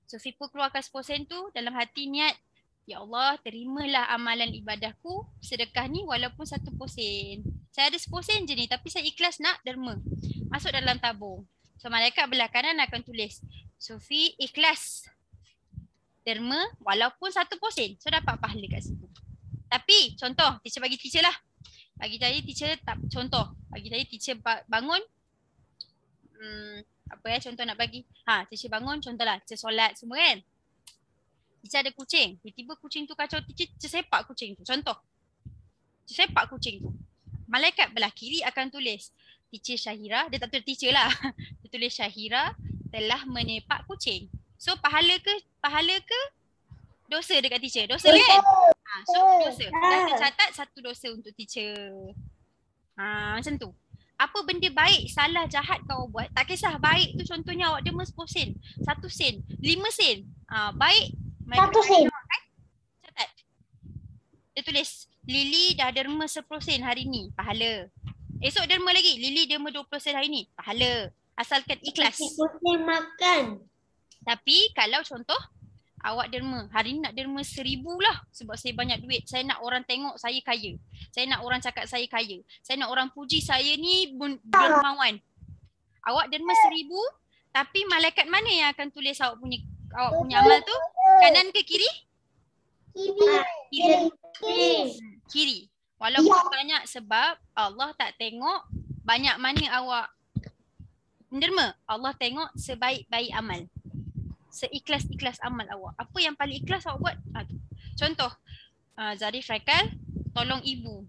Sufi pun keluarkan 10 sen tu, dalam hati niat, ya Allah terimalah amalan ibadahku, sedekah ni walaupun 1 sen. Saya ada 10 sen je ni tapi saya ikhlas nak derma. Masuk dalam tabung. So malaikat belah kanan akan tulis Sufi ikhlas derma walaupun 1 sen. So dapat pahala kat situ. Tapi contoh, teacher bagi teacher lah. Pagi tadi teacher tak contoh. Pagi tadi teacher bangun. Contoh nak bagi. Teacher bangun contohlah. Teacher solat semua kan. Teacher ada kucing. Tiba-tiba kucing tu kacau teacher sepak kucing tu. Contoh. Teacher sepak kucing tu. Malaikat belah kiri akan tulis Teacher Syahira. Dia tak tulis teacher lah. Dia tulis Syahira telah menepak kucing. So pahala ke dosa dekat teacher? Dosa kan? So dosa. Dah tercatat 1 dosa untuk teacher. Macam tu. Apa benda baik, salah, jahat kau buat, tak kisah baik tu contohnya awak derma 10 sen, 1 sen, 5 sen. Baik
1 sen.
Catat. Dia tulis Lily dah derma 10 sen hari ni, pahala. Esok derma lagi, Lily derma 20 sen hari ni, pahala. Asalkan ikhlas.
10 sen makan.
Tapi kalau contoh awak derma, hari ni nak derma 1000 lah sebab saya banyak duit. Saya nak orang tengok saya kaya. Saya nak orang cakap saya kaya. Saya nak orang puji saya ni dermawan. Awak derma 1000 tapi malaikat mana yang akan tulis awak punya amal tu? Kanan ke kiri? Kiri. Walaupun banyak sebab Allah tak tengok banyak mana awak derma. Allah tengok sebaik-baik amal. Seikhlas-ikhlas amal awak. Apa yang paling ikhlas awak buat? Contoh, Zarif Haikal tolong ibu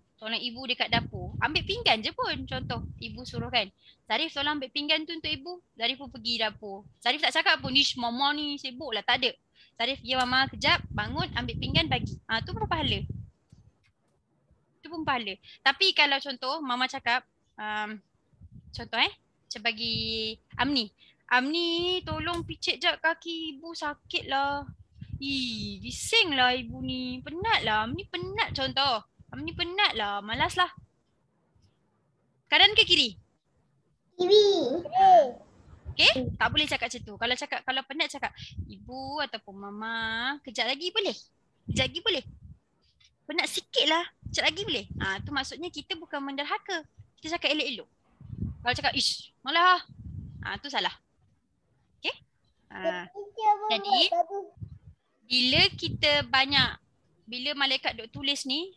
dekat dapur. Ambil pinggan je pun contoh. Ibu suruh kan, Zarif tolong ambil pinggan tu untuk ibu. Zarif pun pergi dapur. Zarif tak cakap pun, ish mama ni sibuk lah. Tak ada. Zarif, ya mama kejap, bangun ambil pinggan bagi. Tu pun pahala. Tu pun pahala. Tapi kalau contoh mama cakap, contoh macam bagi Amni tolong picit jap kaki ibu sakit lah. Bising lah ibu ni. Penat lah. Amni penat contoh. Amni penat lah. Malas lah. Kanan ke kiri?
Kiri.
Okay? Tak boleh cakap macam tu. Kalau penat cakap ibu ataupun mama, kejap lagi boleh? Kejap lagi boleh? Penat sikit lah. Kejap lagi boleh? Tu maksudnya kita bukan menderhaka. Kita cakap elok-elok. Kalau cakap, ish, malah. Tu salah. Okay? Jadi, bila kita bila malaikat duk tulis ni,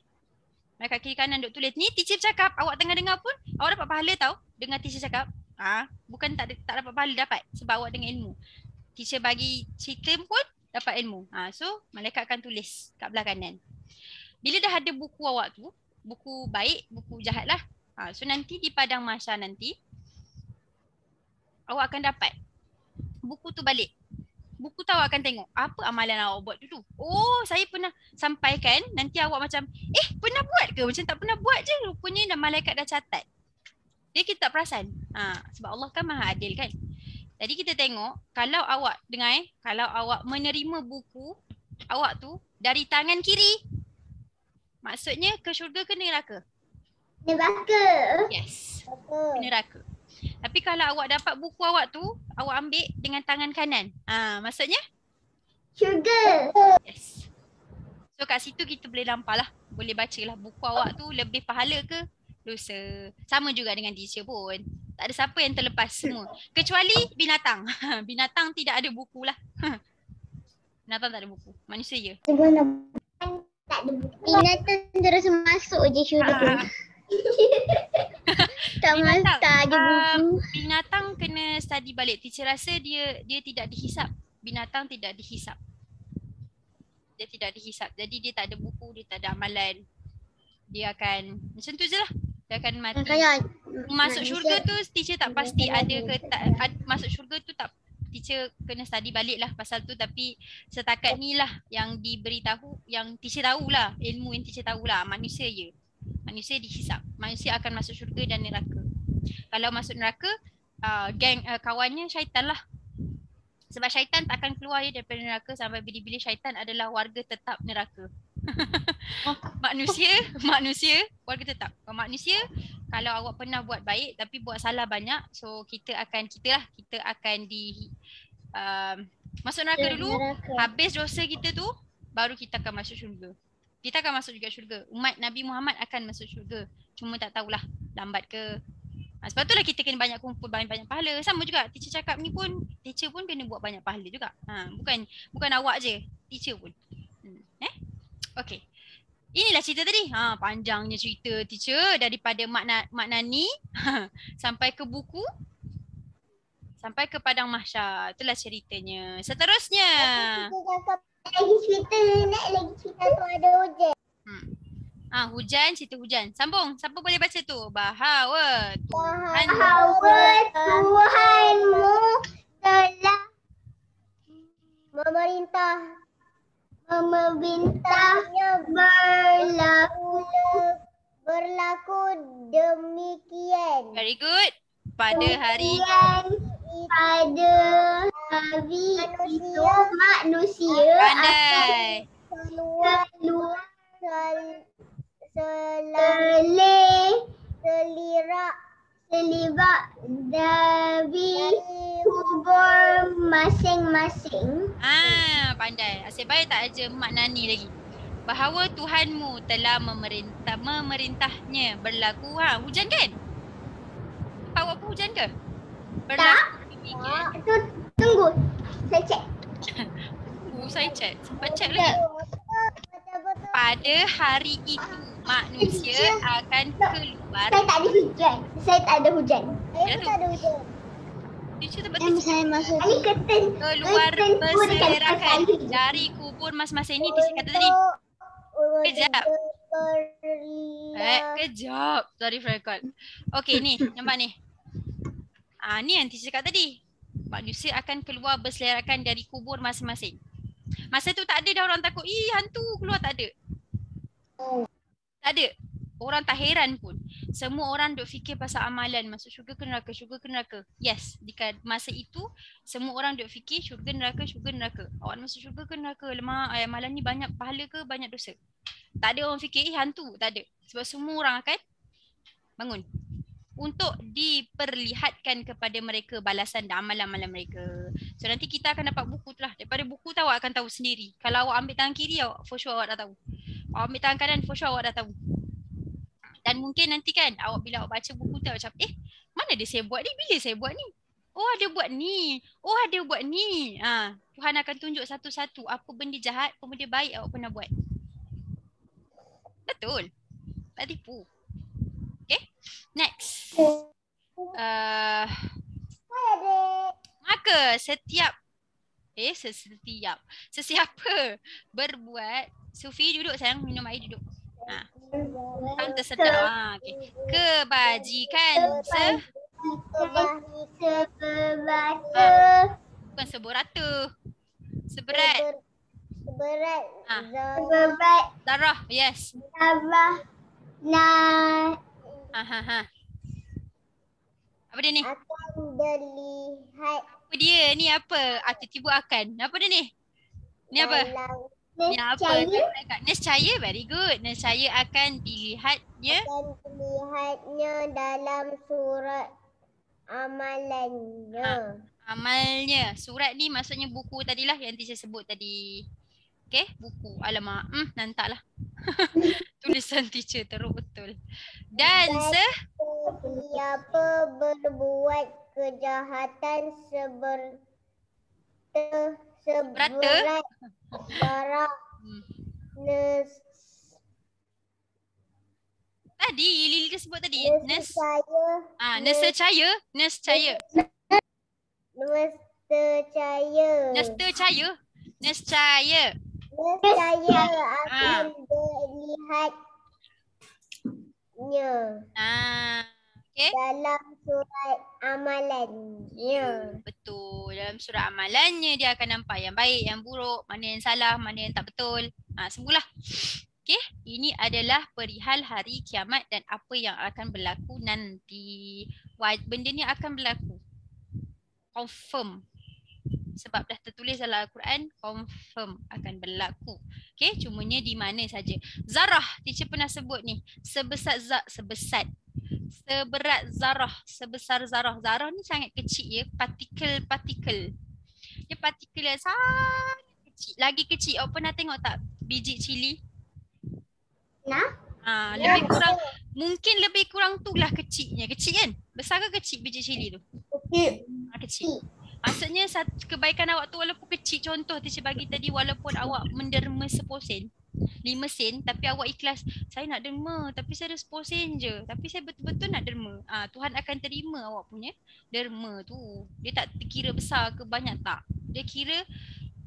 malaikat kiri kanan duk tulis ni, teacher cakap, awak tengah dengar pun, awak dapat pahala tau. Dengar teacher cakap. Bukan tak dapat pahala, dapat. Sebab awak dengar ilmu. Teacher bagi cerita pun, dapat ilmu. So, malaikat akan tulis kat belah kanan. Bila dah ada buku awak tu, buku baik, buku jahat lah. So nanti di padang mahsyar nanti, awak akan dapat buku tu balik. Buku tu awak akan tengok, apa amalan awak buat dulu. Oh, saya pernah sampaikan, nanti awak macam, pernah buat ke? Macam tak pernah buat je. Rupanya malaikat dah catat. Dia kita tak perasan. Sebab Allah kan maha adil kan. Jadi kita tengok, kalau awak dengar kalau awak menerima buku awak tu dari tangan kiri, maksudnya ke syurga ke neraka?
Neraka.
Yes. Neraka. Tapi kalau awak dapat buku awak tu, awak ambil dengan tangan kanan. Maksudnya?
Syurga.
Yes. So kat situ kita boleh nampak lah. Boleh baca lah buku awak tu lebih pahala ke dosa. Sama juga dengan teacher pun. Tak ada siapa yang terlepas semua. Kecuali binatang. Binatang tidak ada buku lah. Binatang tak ada buku. Manusia je.
Tak ada buku. Binatang terus masuk je syurga. Tak ada buku.
Binatang kena study balik. Teacher rasa dia tidak dihisap. Binatang tidak dihisap. Dia tidak dihisap. Jadi dia tak ada buku, dia tak ada amalan. Dia akan macam tu je lah. Dia akan mati. Masuk syurga tu teacher tak pasti ada ke tak. Masuk syurga tu tak, teacher kena study balik lah pasal tu. Tapi setakat ni lah yang diberitahu, yang teacher tahulah, ilmu yang teacher tahulah. Manusia je. Manusia dihisap. Manusia akan masuk syurga dan neraka. Kalau masuk neraka, kawannya syaitan lah. Sebab syaitan tak akan keluar daripada neraka sampai bila-bila syaitan adalah warga tetap neraka. Manusia warga tetap. Manusia, kalau awak pernah buat baik tapi buat salah banyak, so kita akan masuk neraka dulu. Habis dosa kita tu, baru kita akan masuk syurga. Kita akan masuk juga syurga. Umat Nabi Muhammad akan masuk syurga. Cuma tak tahulah lambat ke. Sebab itulah kita kena banyak kumpul banyak pahala. Sama juga teacher cakap ni pun, teacher pun kena buat banyak pahala juga. Bukan awak je, teacher pun. Okay. Inilah cerita tadi. Panjangnya cerita teacher daripada Mak Nani sampai ke buku, sampai ke padang mahsyar. Itulah ceritanya. Seterusnya.
Lagi cerita tu ada hujan.
Hujan, cerita hujan. Sambung. Siapa boleh baca tu? Bahawa
Tuhanmu telah memerintahnya berlaku demikian.
Very good. Pada hari
itu manusia
pandai
keluar selibak dari kubur masing-masing.
Pandai. Asyik baik tak aja Mak Nani lagi. Bahawa Tuhanmu telah memerintahnya berlaku. Hujan kan? Awak pun hujan ke? Berlaku demikian.
Tunggu. Saya cek.
Saya cek. Sempat cek lagi. Pada hari itu manusia akan keluar.
Saya tak ada hujan. Saya tak ada hujan.
Saya
masuk
keluar berserakan dari kubur masing-masing ni. Teacher kata tadi. Kejap. Kejap. Sorry for record. Okay ni. Nampak ni. Ni yang teacher cakap tadi. Manusia akan keluar berserakan dari kubur masing-masing. Masa tu tak ada dah orang takut, hantu keluar, tak ada. Tak ada. Orang tak heran pun. Semua orang duk fikir pasal amalan, masuk syurga ke neraka, syurga ke neraka. Yes, di masa itu semua orang duk fikir syurga neraka, syurga neraka. Awak masuk syurga ke neraka, lemah amalan ni banyak pahala ke banyak dosa. Tak ada orang fikir hantu, tak ada. Sebab semua orang akan bangun untuk diperlihatkan kepada mereka balasan dan amalan-amalan mereka. So nanti kita akan dapat buku tu lah. Daripada buku tu awak akan tahu sendiri. Kalau awak ambil tangan kiri, for sure awak dah tahu. Awak ambil tangan kanan, for sure awak dah tahu. Dan mungkin nanti kan, bila awak baca buku tu awak macam, Mana dia saya buat ni? Bila saya buat ni? Oh, ada buat ni. Oh, ada buat ni. Tuhan akan tunjuk satu-satu apa benda jahat, apa benda baik awak pernah buat. Betul. Tak tipu. Okay. Next. Maka setiap sesiapa berbuat, Sufi duduk sayang, minum air duduk. Kan tersedar. Okay. Kebajikan bukan seberata. Seberat. Darah. Yes. Apa dia ni?
Akan dilihat.
Apa dia? Ni apa? Tiba-tiba akan. Apa dia ni? Ni apa? Ni apa? Nescaya. Very good. Nescaya akan dilihatnya.
Akan dilihatnya dalam surat amalannya.
Amalnya. Surat ni maksudnya buku tadilah yang teacher sebut tadi. Okay, buku. Alamak. Nantaklah. Tulisan teacher teruk betul. Dan
siapa berbuat kejahatan seberat darah
tadi Lili sebut tadi.
Nescaya akan dilihatnya. Okay. Dalam surat amalannya.
Betul. Dalam surat amalannya dia akan nampak yang baik, yang buruk, mana yang salah, mana yang tak betul. Sembuhlah. Okay. Ini adalah perihal hari kiamat dan apa yang akan berlaku nanti. Benda ni akan berlaku. Confirm. Sebab dah tertulis dalam Al-Quran, confirm akan berlaku. Okay. Cumanya di mana saja. Zarah. Teacher pernah sebut ni. Seberat zarah, sebesar zarah. Zarah ni sangat kecil ya, partikel. Dia partikel yang sangat kecil. Lagi kecil, awak pernah tengok tak biji cili? Lebih kurang, mungkin lebih kurang tu lah kecilnya. Kecil kan? Besar ke kecil biji cili tu? Kecil. Maksudnya kebaikan awak tu walaupun kecil, contoh teacher bagi tadi, walaupun awak menderma 10 sen, 5 sen, tapi awak ikhlas, saya nak derma tapi saya ada 10 sen je, tapi saya betul-betul nak derma. Tuhan akan terima awak punya derma tu. Dia tak kira besar ke banyak tak. Dia kira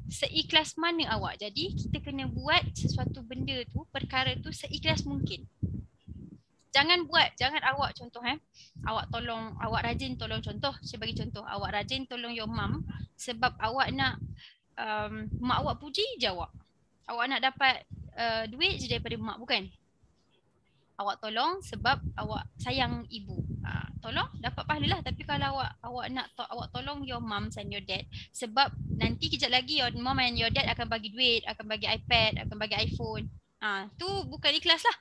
seikhlas mana awak. Jadi kita kena buat sesuatu benda tu, perkara tu seikhlas mungkin. Jangan awak contoh awak rajin tolong, contoh, saya bagi contoh, awak rajin tolong your mum sebab awak nak mak awak puji je awak. Awak nak dapat duit je daripada mak, bukan? Awak tolong sebab awak sayang ibu. Tolong dapat pahala lah. Tapi kalau awak nak awak tolong your mum and your dad sebab nanti kejap lagi your mum and your dad akan bagi duit, akan bagi iPad, akan bagi iPhone. Tu bukan ikhlas lah.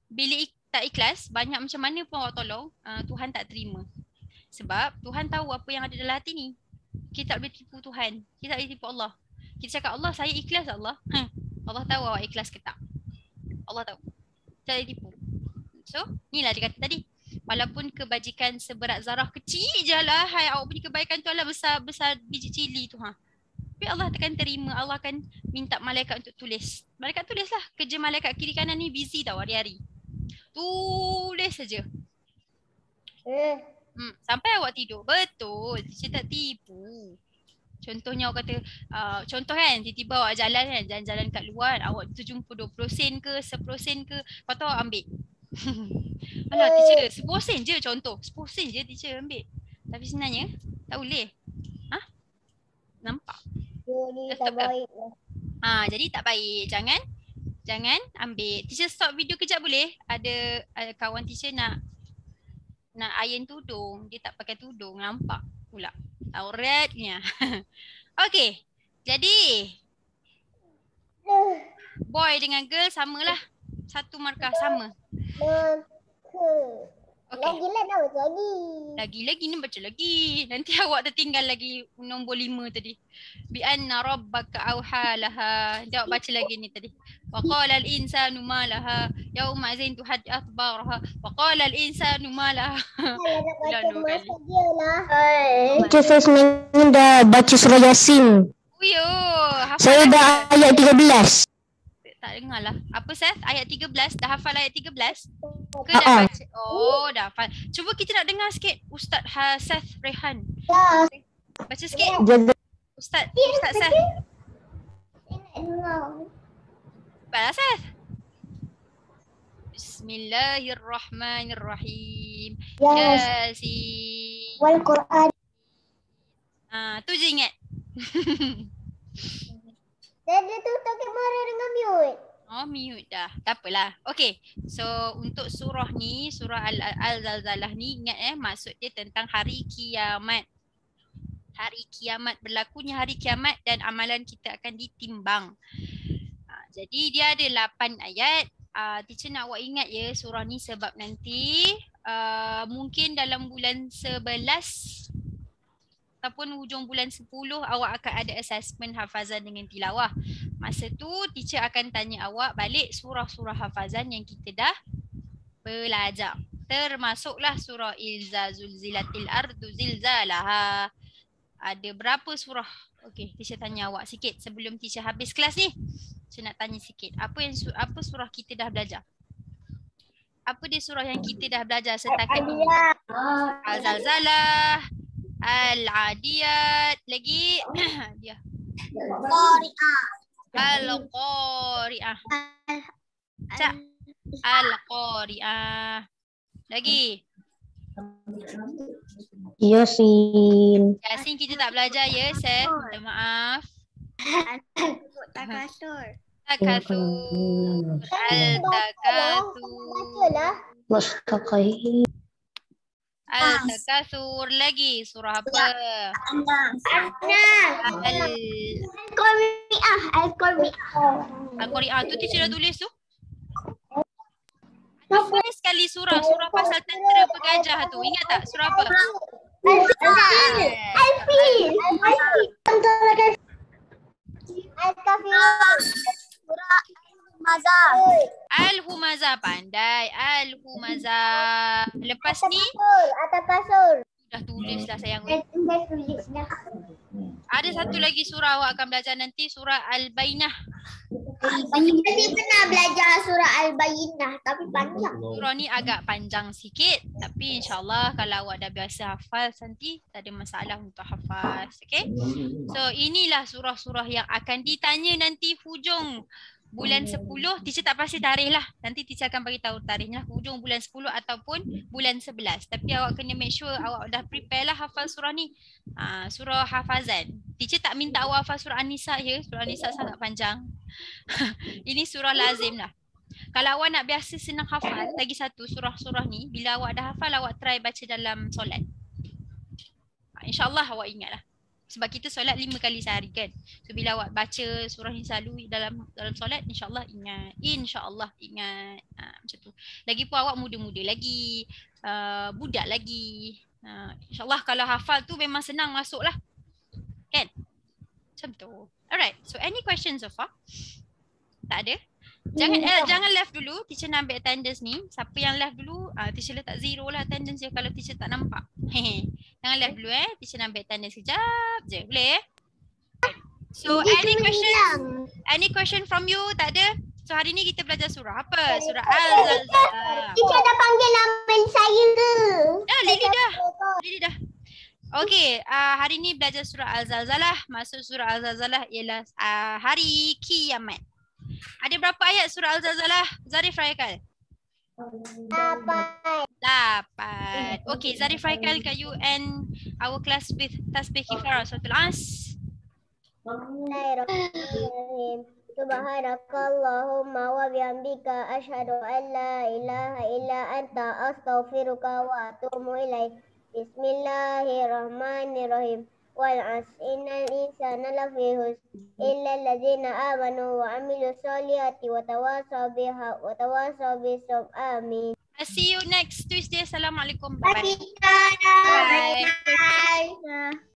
Bila tak ikhlas, banyak macam mana pun awak tolong, Tuhan tak terima. Sebab Tuhan tahu apa yang ada dalam hati ni. Kita tak boleh tipu Tuhan. Kita tak boleh tipu Allah. Kita cakap Allah, saya ikhlas Allah. Allah tahu awak ikhlas ke tak. Allah tahu. Kita tak boleh tipu. So, inilah dia kata tadi. Walaupun kebajikan seberat zarah kecil je lah, hai, awak punya kebaikan tu adalah besar biji cili tu. Tapi Allah akan terima. Allah akan minta malaikat untuk tulis. Malaikat tulis lah. Kerja malaikat kiri kanan ni busy tau hari-hari. Tulis saja. Sampai awak tidur. Betul. Saya tak tipu. Contohnya awak kata, contoh kan, tiba-tiba awak jalan kan, jalan-jalan kat luar, awak terjumpa 20 sen ke, 10 sen ke, lepas tu awak ambil. Alah teacher, 10 sen je contoh. 10 sen je teacher ambil. Tapi sebenarnya, tak boleh. Nampak?
Tak baik.
Jadi tak baik. Jangan ambil. Teacher stop video kejap boleh? Ada kawan teacher nak iron tudung. Dia tak pakai tudung. Nampak pula auratnya. Okay. Jadi boy dengan girl samalah. Satu markah sama. Okay.
Lagi-lagi dah baca lagi.
Lagi-lagi ni baca lagi. Nanti awak tertinggal lagi nombor 5 tadi. Bi anna rabbaka awhalaha. Nanti awak baca lagi ni tadi. Wa qala al-insanu ma laha yauma izin tuhad akhbaraha. Wa qala al-insanu ma laha.
Kalau nak baca
Ulang 2 kali.
masa dia lah.
Teacher, saya sebenarnya dah baca surah Yasin.
Uyo, hafal
Saya
dah
dah
ke?
ayat 13.
Tak dengar lah. Apa Seth? Ayat 13? Dah hafal ayat 13? Ke dah baca? Oh, dah hafal. Cuba kita nak dengar sikit Ustaz Seth Rehan.
Ya.
Baca sikit.
Jaga.
Ustaz Seth. Balas Seth. Bismillahirrahmanirrahim.
Yes.
Yasin.
Wal Quran.
Tu je ingat.
Dia tutup kamera dengan mute.
Oh, mute dah. Tak apalah. Okay. So, untuk surah ni, surah Al-Zalzalah ni, ingat maksud dia tentang hari kiamat. Hari kiamat, berlakunya hari kiamat dan amalan kita akan ditimbang. Jadi, dia ada 8 ayat. Teacher nak awak ingat ya surah ni sebab nanti mungkin dalam bulan 11 ataupun hujung bulan 10 awak akan ada assessment hafazan dengan tilawah. Masa tu teacher akan tanya awak balik surah-surah hafazan yang kita dah belajar. Termasuklah surah Ilza Zulzilatil Ardu Zilzalaha. Ada berapa surah? Okey, teacher tanya awak sikit sebelum teacher habis kelas ni. Teacher nak tanya sikit. Apa surah kita dah belajar? Apa dia surah yang kita dah belajar setakat ini? Al-Zalzalah, Al-Adiyat, lagi dia. Al-Qari'ah. Cak. Al-Qari'ah. Lagi.
Yasin.
Yasin kita tak belajar ya, Seth. Minta maaf.
Takatur.
Takatsur. Al-Takatsur.
Bacalah.
Mustaqim.
Al-Takatsur. Lagi surah apa? Al-Qari'ah tu teacher dah tulis tu. Ada sekali surah pasal tentera pegajah tu. Ingat tak surah apa? Al-Humazah, pandai. Al-Humazah. Lepas ni
Atas kasur.
dah tulis dah sayang.
Dah tulis dah.
Ada satu lagi surah awak akan belajar nanti, surah Al-Bainah.
Tadi pernah belajar surah Al-Bayyinah tapi panjang.
Surah ni agak panjang sikit, tapi insyaAllah kalau awak dah biasa hafal nanti tak ada masalah untuk hafaz. Okay? So inilah surah-surah yang akan ditanya nanti hujung bulan 10. Teacher tak pasti tarikh lah. Nanti teacher akan bagi tahu tarikhnya hujung bulan 10 ataupun bulan 11. Tapi awak kena make sure awak dah prepare lah hafal surah ni. Surah hafazan. Teacher tak minta awak hafal surah An-Nisa ya. Surah An-Nisa sangat panjang. Ini surah lazim lah. Kalau awak nak biasa senang hafal lagi satu surah-surah ni, bila awak dah hafal awak try baca dalam solat. InsyaAllah awak ingat lah. Sebab kita solat 5 kali sehari kan. So bila awak baca surah ni selalu dalam solat, insyaAllah ingat. InsyaAllah ingat. Macam tu. Lagipun awak muda-muda lagi. Budak lagi. InsyaAllah kalau hafal tu memang senang masuk lah. Kan? Macam tu. Alright. So any questions so far? Tak ada? Jangan left dulu. Teacher nak ambil attendance ni. Siapa yang left dulu, teacher letak 0 lah attendance dia kalau teacher tak nampak. Jangan left dulu Teacher nak ambil attendance sekejap je. Boleh So any question from you? Tak ada? So hari ni kita belajar surah apa? Surah Al-Zalzalah.
Teacher dah panggil nama saya ke?
Lily dah. Okay, hari ni belajar surah Al-Zalzalah. Maksud surah Al-Zalzalah ialah hari kiamat. Ada berapa ayat surah Al-Zalzalah? Zarif Raikal?
8.
8. Okay, Zarif Raikal, can you end our class with Tasbih Kifara Suratul As?
Bismillahirrahmanirrahim. Subhanakallahumma wa bihamdika asyhadu an la ilaha illa anta astaghfiruka wa atubu ilaik. Bismillahirrahmanirrahim. Wal 'asri innal insana lafi khusr illa allazina amanu wa 'amilus solihati wa tawassaw biha wa tawassaw bis sabr. Amin.
See you next Tuesday. Assalamualaikum.
Bye.
Bye.
Bye.